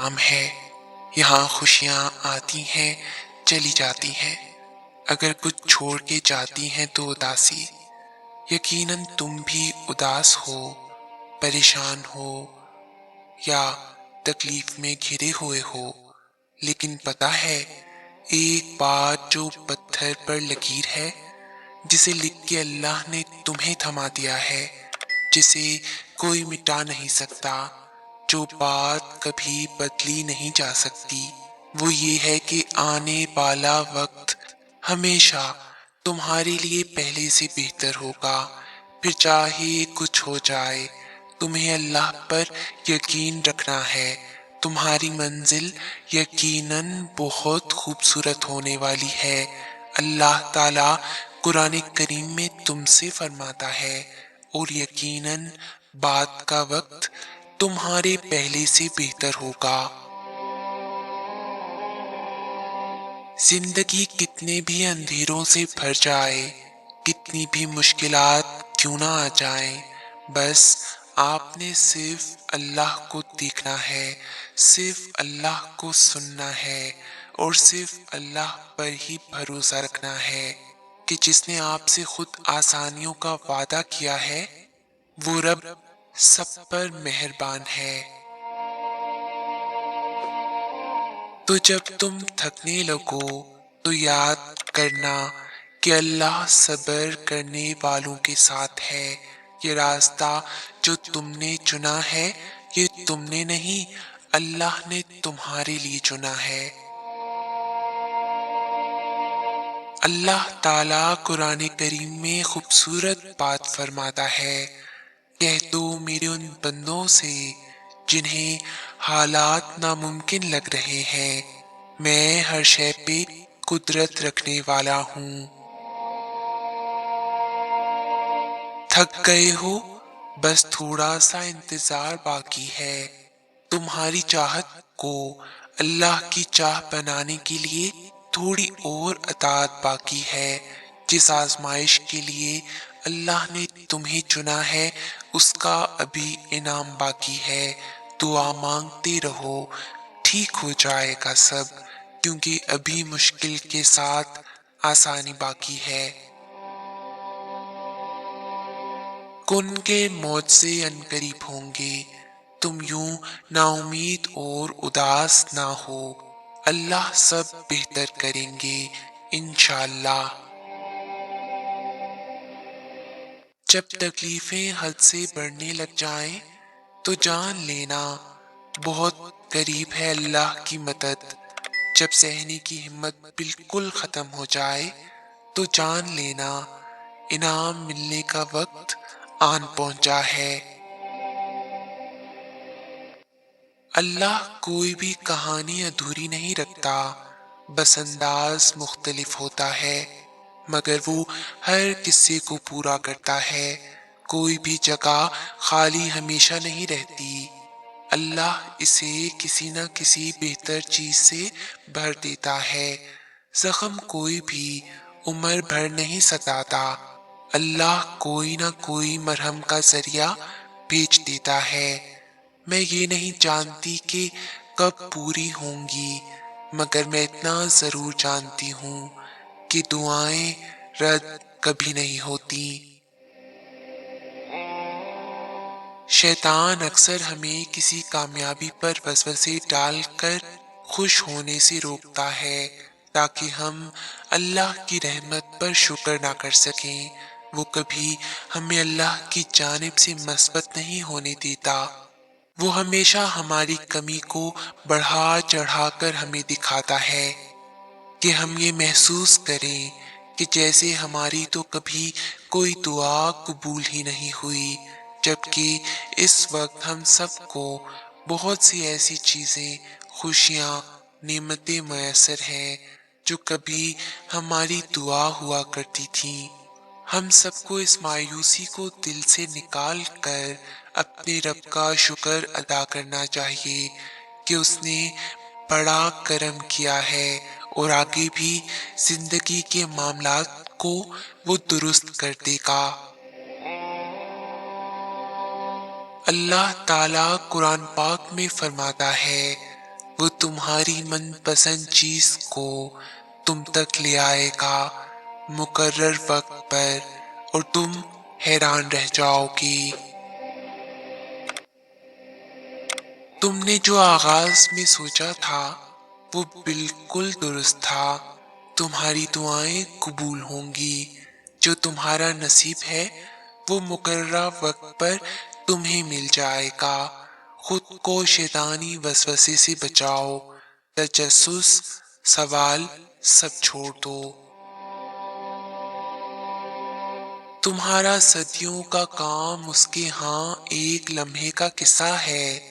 عام ہے، یہاں خوشیاں آتی ہیں چلی جاتی ہیں، اگر کچھ چھوڑ کے جاتی ہیں تو اداسی۔ یقیناً تم بھی اداس ہو، پریشان ہو یا تکلیف میں گھرے ہوئے ہو، لیکن پتہ ہے ایک بات جو پتھر پر لکیر ہے، جسے لکھ کے اللہ نے تمہیں تھما دیا ہے، جسے کوئی مٹا نہیں سکتا، جو بات کبھی بدلی نہیں جا سکتی، وہ یہ ہے کہ آنے والا وقت ہمیشہ تمہارے لیے پہلے سے بہتر ہوگا۔ پھر چاہے کچھ ہو جائے، تمہیں اللہ پر یقین رکھنا ہے، تمہاری منزل یقیناً بہت خوبصورت ہونے والی ہے۔ اللہ تعالیٰ قرآن کریم میں تم سے فرماتا ہے، اور یقیناً بعد کا وقت تمہارے پہلے سے بہتر ہوگا۔ زندگی کتنے بھی اندھیروں سے بھر جائے، کتنی بھی مشکلات کیوں نہ آ جائیں، بس آپ نے صرف اللہ کو دیکھنا ہے، صرف اللہ کو سننا ہے، اور صرف اللہ پر ہی بھروسہ رکھنا ہے کہ جس نے آپ سے خود آسانیوں کا وعدہ کیا ہے، وہ رب سب پر مہربان ہے۔ تو جب تم تھکنے لگو تو یاد کرنا کہ اللہ صبر کرنے والوں کے ساتھ ہے۔ یہ راستہ جو تم نے چنا ہے، یہ تم نے نہیں، اللہ نے تمہارے لیے چنا ہے۔ اللہ تعالیٰ قرآن کریم میں خوبصورت بات فرماتا ہے، کہہ دو میرے ان بندوں سے جنہیں حالات ناممکن لگ رہے ہیں، میں ہر شے پہ قدرت رکھنے والا ہوں۔ تھک گئے ہو، بس تھوڑا سا انتظار باقی ہے۔ تمہاری چاہت کو اللہ کی چاہ بنانے کے لیے تھوڑی اور اطاعت باقی ہے۔ جس آزمائش کے لیے اللہ نے تمہیں چنا ہے، اس کا ابھی انعام باقی ہے۔ دعا مانگتے رہو، ٹھیک ہو جائے گا سب، کیونکہ ابھی مشکل کے ساتھ آسانی باقی ہے۔ کن کے معجزے عنقریب ہوں گے، تم یوں نا امید اور اداس نہ ہو، اللہ سب بہتر کریں گے انشاءاللہ۔ جب تکلیفیں حد سے بڑھنے لگ جائیں تو جان لینا بہت قریب ہے اللہ کی مدد۔ جب سہنے کی ہمت بالکل ختم ہو جائے تو جان لینا انعام ملنے کا وقت آن پہنچا ہے۔ اللہ کوئی بھی کہانی ادھوری نہیں رکھتا، بس انداز مختلف ہوتا ہے، مگر وہ ہر قصے کو پورا کرتا ہے۔ کوئی بھی جگہ خالی ہمیشہ نہیں رہتی، اللہ اسے کسی نہ کسی بہتر چیز سے بھر دیتا ہے۔ زخم کوئی بھی عمر بھر نہیں ستاتا، اللہ کوئی نہ کوئی مرہم کا ذریعہ بھیج دیتا ہے۔ میں یہ نہیں جانتی کہ کب پوری ہوں گی، مگر میں اتنا ضرور جانتی ہوں کہ دعائیں رد کبھی نہیں ہوتی۔ شیطان اکثر ہمیں کسی کامیابی پر وسوسے ڈال کر خوش ہونے سے روکتا ہے، تاکہ ہم اللہ کی رحمت پر شکر نہ کر سکیں۔ وہ کبھی ہمیں اللہ کی جانب سے مثبت نہیں ہونے دیتا، وہ ہمیشہ ہماری کمی کو بڑھا چڑھا کر ہمیں دکھاتا ہے کہ ہم یہ محسوس کریں کہ جیسے ہماری تو کبھی کوئی دعا قبول ہی نہیں ہوئی، جبکہ اس وقت ہم سب کو بہت سی ایسی چیزیں، خوشیاں، نعمتیں میسر ہیں جو کبھی ہماری دعا ہوا کرتی تھیں۔ ہم سب کو اس مایوسی کو دل سے نکال کر اپنے رب کا شکر ادا کرنا چاہیے کہ اس نے بڑا کرم کیا ہے، اور آگے بھی زندگی کے معاملات کو وہ درست کر دے گا۔ اللہ تعالیٰ قرآن پاک میں فرماتا ہے، وہ تمہاری من پسند چیز کو تم تک لے آئے گا مقرر وقت پر، اور تم حیران رہ جاؤ گی۔ تم نے جو آغاز میں سوچا تھا وہ بالکل درست تھا۔ تمہاری دعائیں قبول ہوں گی۔ جو تمہارا نصیب ہے وہ مقررہ وقت پر تمہیں مل جائے گا۔ خود کو شیطانی وسوسے سے بچاؤ، تجسس، سوال سب چھوڑ دو۔ تمہارا صدیوں کا کام اس کے ہاں ایک لمحے کا قصہ ہے۔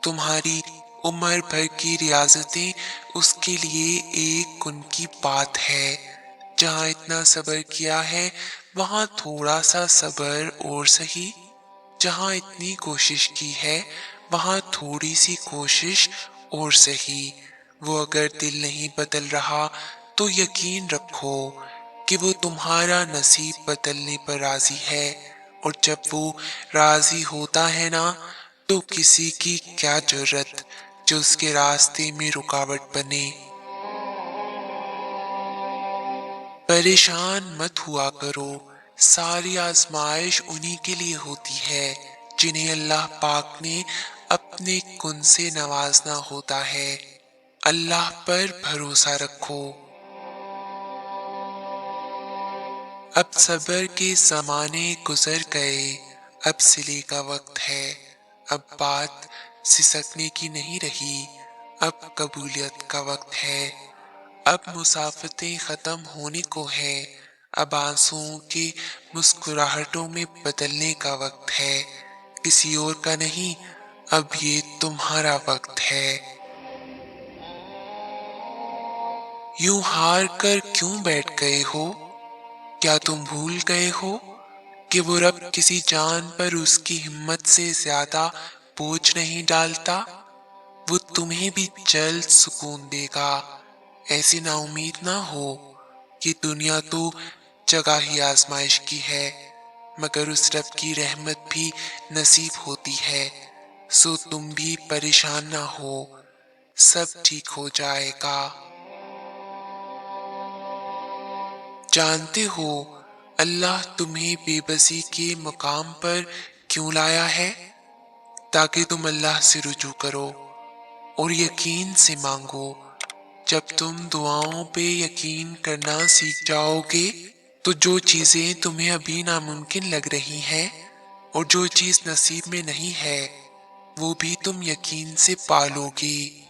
تمہاری عمر بھر کی ریاضتیں اس کے لیے ایک ان کی بات ہے۔ جہاں اتنا صبر کیا ہے وہاں تھوڑا سا صبر اور سہی۔ جہاں اتنی کوشش کی ہے وہاں تھوڑی سی کوشش اور سہی۔ وہ اگر دل نہیں بدل رہا تو یقین رکھو کہ وہ تمہارا نصیب بدلنے پر راضی ہے، اور جب وہ راضی ہوتا ہے نا تو کسی کی کیا جرأت جو اس کے راستے میں رکاوٹ بنے۔ پریشان مت ہوا کرو، ساری آزمائش انہی کے لیے ہوتی ہے جنہیں اللہ پاک نے اپنے کن سے نوازنا ہوتا ہے۔ اللہ پر بھروسہ رکھو۔ اب صبر کے زمانے گزر گئے، اب صلے کا وقت ہے۔ اب بات سسکنے کی نہیں رہی، اب قبولیت کا وقت ہے۔ اب مسافتیں ختم ہونے کو ہے، اب آنسوؤں کے مسکراہٹوں میں بدلنے کا وقت ہے۔ کسی اور کا نہیں، اب یہ تمہارا وقت ہے۔ یوں ہار کر کیوں بیٹھ گئے ہو؟ کیا تم بھول گئے ہو کہ وہ رب کسی جان پر اس کی ہمت سے زیادہ بوجھ نہیں ڈالتا؟ وہ تمہیں بھی جلد سکون دے گا۔ ایسی نا امید نہ ہو کہ دنیا تو جگہ ہی آزمائش کی ہے، مگر اس رب کی رحمت بھی نصیب ہوتی ہے۔ سو تم بھی پریشان نہ ہو، سب ٹھیک ہو جائے گا۔ جانتے ہو اللہ تمہیں بے بسی کے مقام پر کیوں لایا ہے؟ تاکہ تم اللہ سے رجوع کرو اور یقین سے مانگو۔ جب تم دعاؤں پہ یقین کرنا سیکھ جاؤ گے تو جو چیزیں تمہیں ابھی ناممکن لگ رہی ہیں اور جو چیز نصیب میں نہیں ہے وہ بھی تم یقین سے پالو گی۔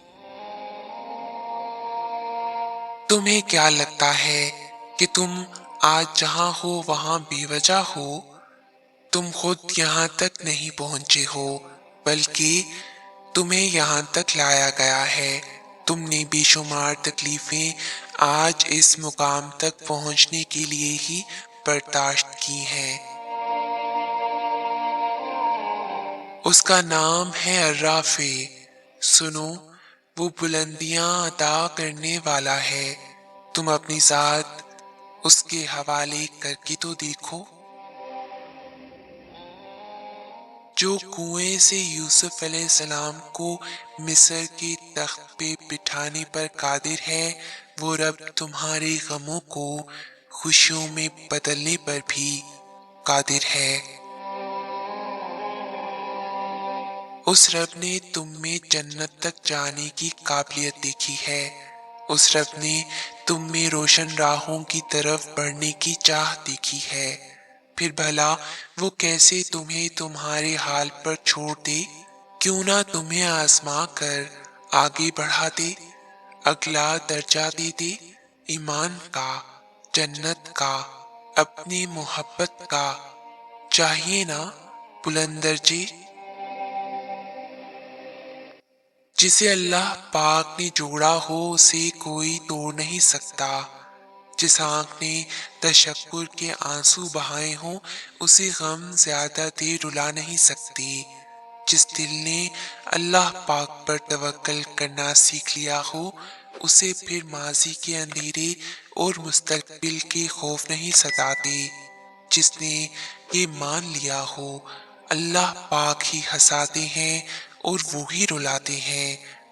تمہیں کیا لگتا ہے کہ تم آج جہاں ہو وہاں بے وجہ ہو؟ تم خود یہاں تک نہیں پہنچے ہو بلکہ تمہیں یہاں تک لایا گیا ہے۔ تم نے بے شمار تکلیفیں آج اس مقام تک پہنچنے کے لیے ہی برداشت کی ہیں۔ اس کا نام ہے الرافع۔ سنو، وہ بلندیاں عطا کرنے والا ہے۔ تم اپنی ذات اس کے حوالے کر کے تو دیکھو۔ جو کنویں سے یوسف علیہ السلام کو مصر کے تخت پہ بٹھانے پر قادر ہے، وہ رب تمہارے غموں کو خوشیوں میں بدلنے پر بھی قادر ہے۔ اس رب نے تم میں جنت تک جانے کی قابلیت دیکھی ہے۔ اس رب نے تم میں روشن راہوں کی طرف بڑھنے کی چاہ دیکھی ہے۔ پھر بھلا وہ کیسے تمہیں تمہارے حال پر چھوڑ دے؟ کیوں نہ تمہیں آزما کر آگے بڑھا دے، اگلا درجہ دے دے، ایمان کا، جنت کا، اپنی محبت کا۔ چاہیے نا بلند درجے؟ جسے اللہ پاک نے جوڑا ہو اسے کوئی توڑ نہیں سکتا۔ جس آنکھ نے تشکر کے آنسو بہائے ہوں اسے غم زیادہ دیر رلا نہیں سکتے۔ جس دل نے اللہ پاک پر توکل کرنا سیکھ لیا ہو اسے پھر ماضی کے اندھیرے اور مستقبل کے خوف نہیں ستاتے۔ جس نے یہ مان لیا ہو اللہ پاک ہی ہنساتے ہیں اور وہی رلاتے ہیں،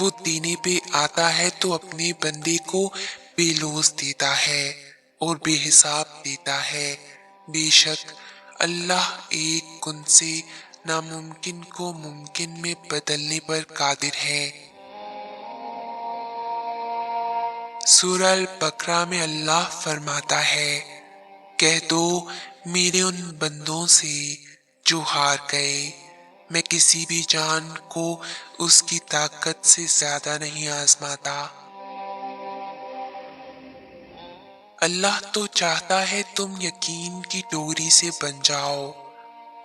وہ دینے پہ آتا ہے تو اپنے بندے کو بے لوث دیتا ہے اور بے حساب دیتا ہے۔ بے شک اللہ ایک کن سے ناممکن کو ممکن میں بدلنے پر قادر ہے۔ سورہ البقرہ میں اللہ فرماتا ہے، کہہ دو میرے ان بندوں سے جو ہار گئے، میں کسی بھی جان کو اس کی طاقت سے زیادہ نہیں آزماتا۔ اللہ تو چاہتا ہے تم یقین کی ڈوری سے بن جاؤ،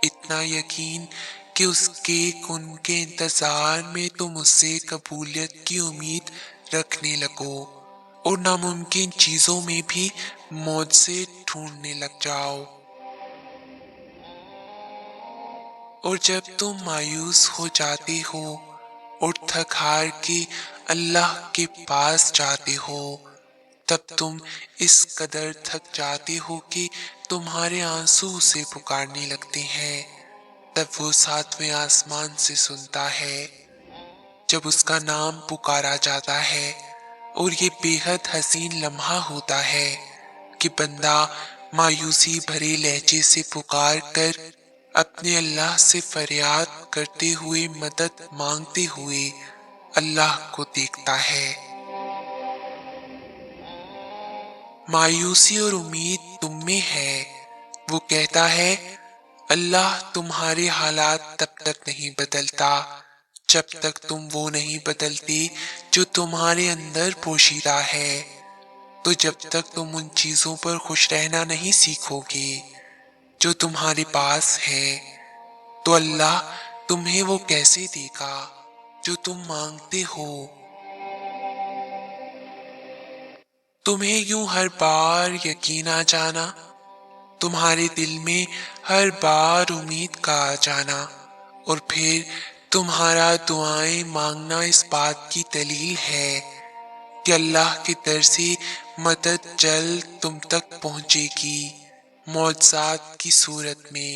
اتنا یقین کہ اس کے کن کے انتظار میں تم اس سے قبولیت کی امید رکھنے لگو اور ناممکن چیزوں میں بھی معجزے ڈھونڈنے لگ جاؤ۔ اور جب تم مایوس ہو جاتے ہو اور تھک ہار کے اللہ کے پاس جاتے ہو، تب تم اس قدر تھک جاتے ہو کہ تمہارے آنسو اسے پکارنے لگتے ہیں، تب وہ ساتویں آسمان سے سنتا ہے جب اس کا نام پکارا جاتا ہے۔ اور یہ بے حد حسین لمحہ ہوتا ہے کہ بندہ مایوسی بھرے لہجے سے پکار کر اپنے اللہ سے فریاد کرتے ہوئے مدد مانگتے ہوئے اللہ کو دیکھتا ہے۔ مایوسی اور امید تم میں ہے۔ وہ کہتا ہے، اللہ تمہارے حالات تب تک نہیں بدلتا جب تک تم وہ نہیں بدلتے جو تمہارے اندر پوشیدہ ہے۔ تو جب تک تم ان چیزوں پر خوش رہنا نہیں سیکھو گے جو تمہارے پاس ہے، تو اللہ تمہیں وہ کیسے دے گا جو تم مانگتے ہو۔ تمہیں یوں ہر بار یقین آ جانا، تمہارے دل میں ہر بار امید کا آ جانا، اور پھر تمہارا دعائیں مانگنا اس بات کی دلیل ہے کہ اللہ کے در سے مدد جلد تم تک پہنچے گی، معجزات کی صورت میں۔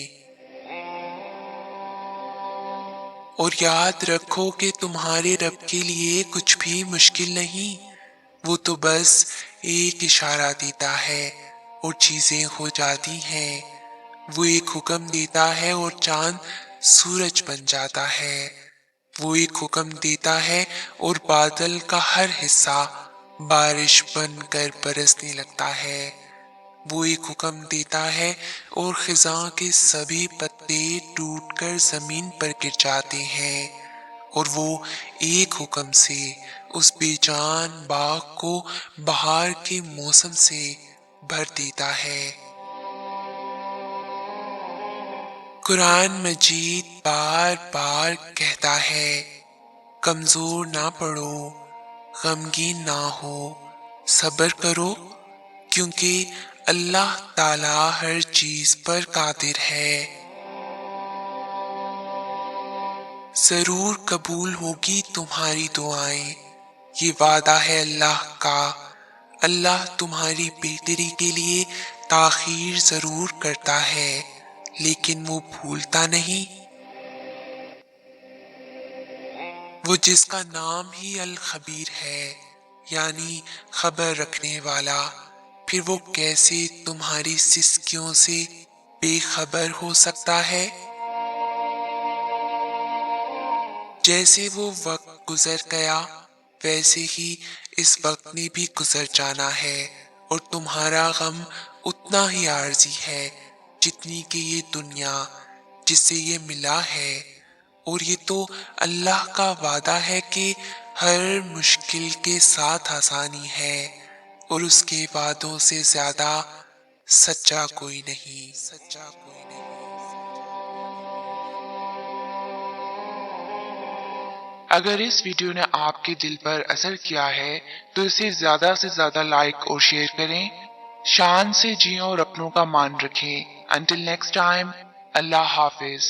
اور یاد رکھو کہ تمہارے رب کے لیے کچھ بھی مشکل نہیں، وہ تو بس ایک اشارہ دیتا ہے اور چیزیں ہو جاتی ہیں۔ وہ ایک حکم دیتا ہے اور چاند سورج بن جاتا ہے۔ وہ ایک حکم دیتا ہے اور بادل کا ہر حصہ بارش بن کر برسنے لگتا ہے۔ وہ ایک حکم دیتا ہے اور خزاں کے سبھی پتے ٹوٹ کر زمین پر گر جاتے ہیں، اور وہ ایک حکم سے اس بے جان باغ کو بہار کے موسم سے بھر دیتا ہے۔ قرآن مجید بار بار کہتا ہے، کمزور نہ پڑو، غمگین نہ ہو، صبر کرو، کیونکہ اللہ تعالیٰ ہر چیز پر قادر ہے۔ ضرور قبول ہوگی تمہاری دعائیں، یہ وعدہ ہے اللہ کا۔ اللہ تمہاری بہتری کے لیے تاخیر ضرور کرتا ہے، لیکن وہ بھولتا نہیں۔ وہ جس کا نام ہی الخبیر ہے، یعنی خبر رکھنے والا، پھر وہ کیسے تمہاری سستیوں سے بے خبر ہو سکتا ہے؟ جیسے وہ وقت گزر گیا، ویسے ہی اس وقت نے بھی گزر جانا ہے، اور تمہارا غم اتنا ہی عارضی ہے جتنی کہ یہ دنیا جس سے یہ ملا ہے۔ اور یہ تو اللہ کا وعدہ ہے کہ ہر مشکل کے ساتھ آسانی ہے، اور اس کے وعدوں سے زیادہ سچا کوئی نہیں۔ اگر اس ویڈیو نے آپ کے دل پر اثر کیا ہے تو اسے زیادہ سے زیادہ لائک اور شیئر کریں۔ شان سے جئیں اور اپنوں کا مان رکھیں۔ Until next time، اللہ حافظ۔